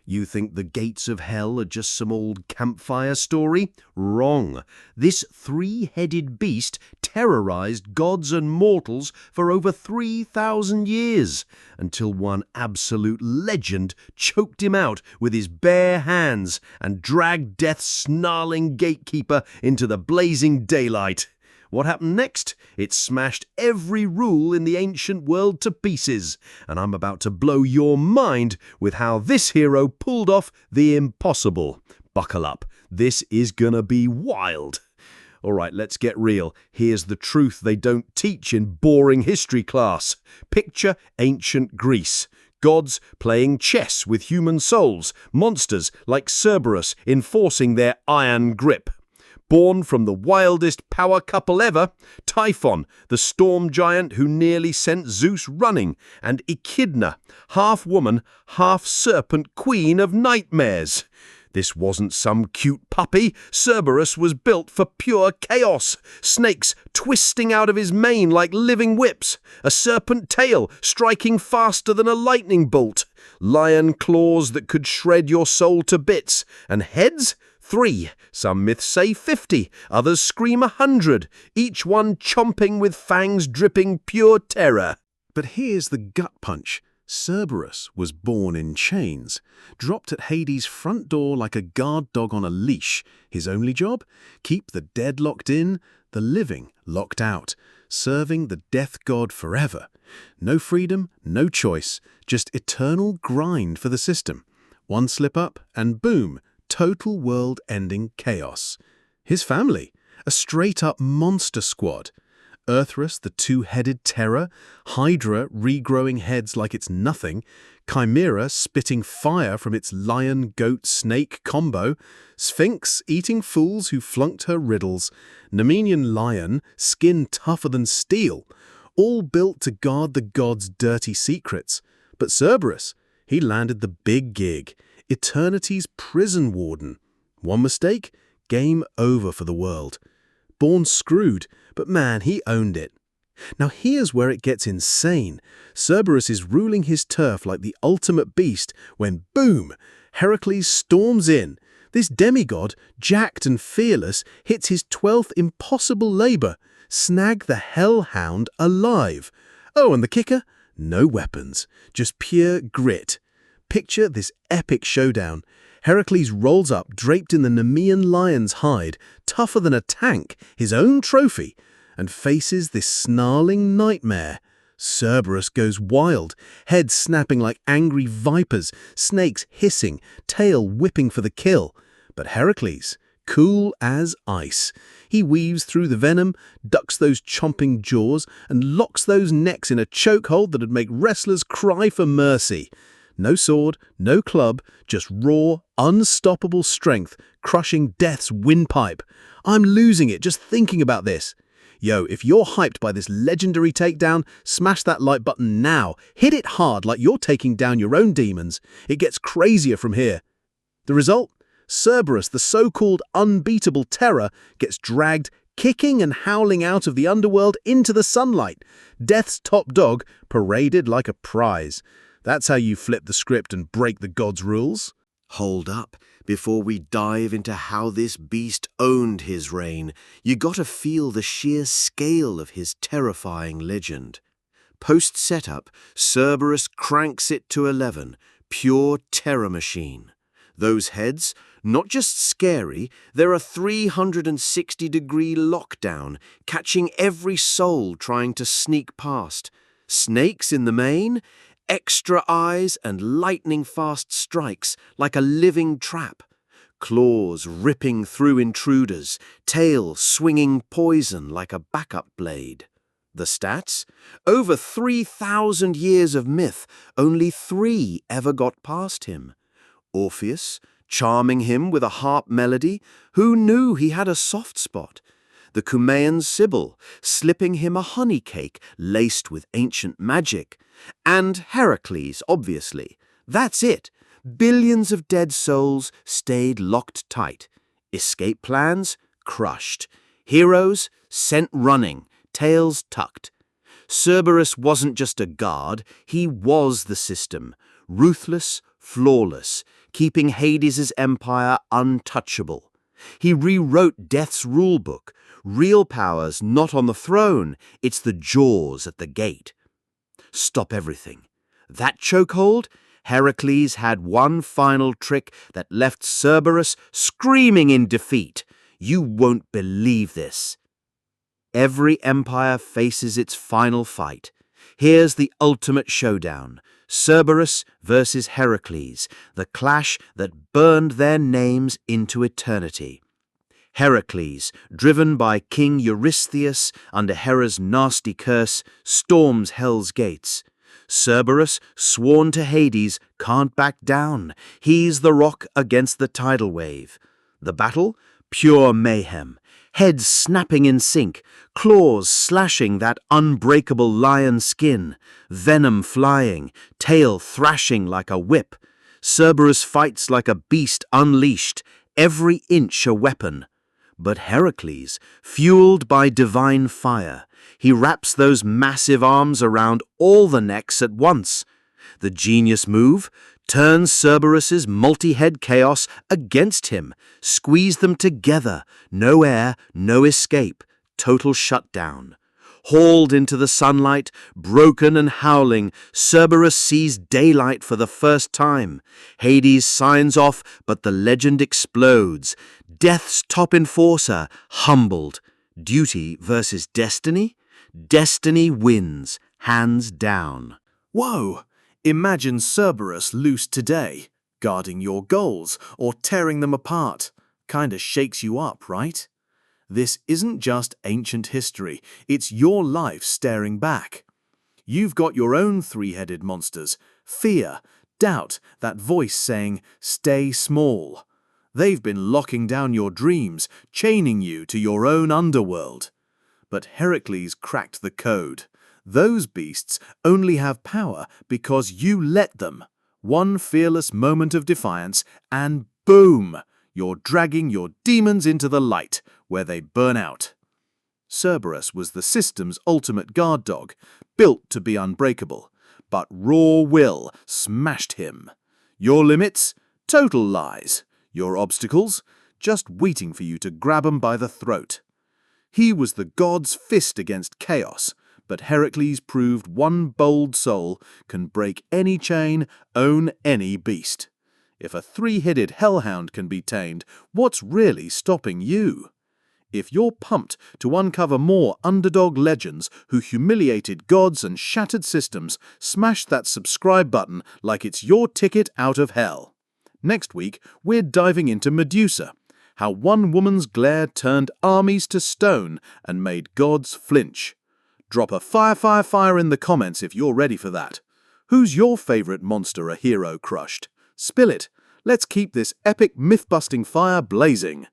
You think the gates of hell are just some old campfire story? Wrong. This three-headed beast terrorized gods and mortals for over 3,000 years, until one absolute legend choked him out with his bare hands and dragged death's snarling gatekeeper into the blazing daylight. What happened next? It smashed every rule in the ancient world to pieces, and I'm about to blow your mind with how this hero pulled off the impossible. Buckle up, this is gonna be wild. All right, let's get real. Here's the truth they don't teach in boring history class. Picture ancient Greece. Gods playing chess with human souls, monsters like Cerberus enforcing their iron grip. Born from the wildest power couple ever, Typhon, the storm giant who nearly sent Zeus running, and Echidna, half woman, half serpent queen of nightmares. This wasn't some cute puppy. Cerberus was built for pure chaos. Snakes twisting out of his mane like living whips. A serpent tail striking faster than a lightning bolt. Lion claws that could shred your soul to bits. And heads? 3. Some myths say 50. Others scream 100. Each one chomping with fangs dripping pure terror. But here's the gut punch. Cerberus was born in chains, dropped at Hades' front door like a guard dog on a leash. His only job? Keep the dead locked in, the living locked out, serving the death god forever. No freedom, no choice, just eternal grind for the system. One slip up and boom, total world-ending chaos. His family? A straight-up monster squad. Earthrus, the two-headed terror, Hydra regrowing heads like it's nothing, Chimera spitting fire from its lion-goat-snake combo, Sphinx eating fools who flunked her riddles, Nemenian lion, skin tougher than steel, all built to guard the gods' dirty secrets. But Cerberus, he landed the big gig, eternity's prison warden. One mistake, game over for the world. Born screwed, but man, he owned it. Now here's where it gets insane. Cerberus is ruling his turf like the ultimate beast when, boom, Heracles storms in. This demigod, jacked and fearless, hits his 12th impossible labor. Snag the hellhound alive. Oh, and the kicker? No weapons, just pure grit. Picture this epic showdown. Heracles rolls up, draped in the Nemean lion's hide, tougher than a tank, his own trophy, and faces this snarling nightmare. Cerberus goes wild, head snapping like angry vipers, snakes hissing, tail whipping for the kill. But Heracles, cool as ice. He weaves through the venom, ducks those chomping jaws, and locks those necks in a chokehold that'd make wrestlers cry for mercy. No sword, no club, just raw, unstoppable strength, crushing death's windpipe. I'm losing it just thinking about this. Yo, if you're hyped by this legendary takedown, smash that like button now. Hit it hard like you're taking down your own demons. It gets crazier from here. The result? Cerberus, the so-called unbeatable terror, gets dragged kicking and howling out of the underworld into the sunlight. Death's top dog paraded like a prize. That's how you flip the script and break the gods' rules. Hold up. Before we dive into how this beast owned his reign, you gotta feel the sheer scale of his terrifying legend. Post-setup, Cerberus cranks it to 11, pure terror machine. Those heads, not just scary, they're a 360-degree lockdown, catching every soul trying to sneak past. Snakes in the main? Extra eyes and lightning-fast strikes like a living trap. Claws ripping through intruders, tail swinging poison like a backup blade. The stats? Over 3,000 years of myth, only 3 ever got past him. Orpheus, charming him with a harp melody, who knew he had a soft spot? The Cumaean Sibyl, slipping him a honey cake laced with ancient magic. And Heracles, obviously. That's it. Billions of dead souls stayed locked tight. Escape plans? Crushed. Heroes? Sent running, tails tucked. Cerberus wasn't just a guard, he was the system. Ruthless, flawless, keeping Hades' empire untouchable. He rewrote Death's rulebook. Real power's not on the throne, it's the jaws at the gate. Stop everything. That chokehold? Heracles had one final trick that left Cerberus screaming in defeat. You won't believe this. Every empire faces its final fight. Here's the ultimate showdown. Cerberus versus Heracles, the clash that burned their names into eternity. Heracles, driven by King Eurystheus under Hera's nasty curse, storms Hell's gates. Cerberus, sworn to Hades, can't back down. He's the rock against the tidal wave. The battle? Pure mayhem. Heads snapping in sync, claws slashing that unbreakable lion skin, venom flying, tail thrashing like a whip. Cerberus fights like a beast unleashed, every inch a weapon. But Heracles, fueled by divine fire, he wraps those massive arms around all the necks at once. The genius move turns Cerberus's multi-head chaos against him, squeeze them together, no air, no escape, total shutdown. Hauled into the sunlight, broken and howling, Cerberus sees daylight for the first time. Hades signs off, but the legend explodes. Death's top enforcer, humbled. Duty versus destiny? Destiny wins, hands down. Whoa! Imagine Cerberus loose today, guarding your goals or tearing them apart. Kinda shakes you up, right? This isn't just ancient history, it's your life staring back. You've got your own three-headed monsters, fear, doubt, that voice saying, stay small. They've been locking down your dreams, chaining you to your own underworld. But Heracles cracked the code. Those beasts only have power because you let them. One fearless moment of defiance, and boom! You're dragging your demons into the light, where they burn out. Cerberus was the system's ultimate guard dog, built to be unbreakable, but raw will smashed him. Your limits? Total lies. Your obstacles? Just waiting for you to grab 'em by the throat. He was the god's fist against chaos, but Heracles proved one bold soul can break any chain, own any beast. If a three-headed hellhound can be tamed, what's really stopping you? If you're pumped to uncover more underdog legends who humiliated gods and shattered systems, smash that subscribe button like it's your ticket out of hell. Next week, we're diving into Medusa, how one woman's glare turned armies to stone and made gods flinch. Drop a fire in the comments if you're ready for that. Who's your favorite monster a hero crushed? Spill it. Let's keep this epic myth-busting fire blazing.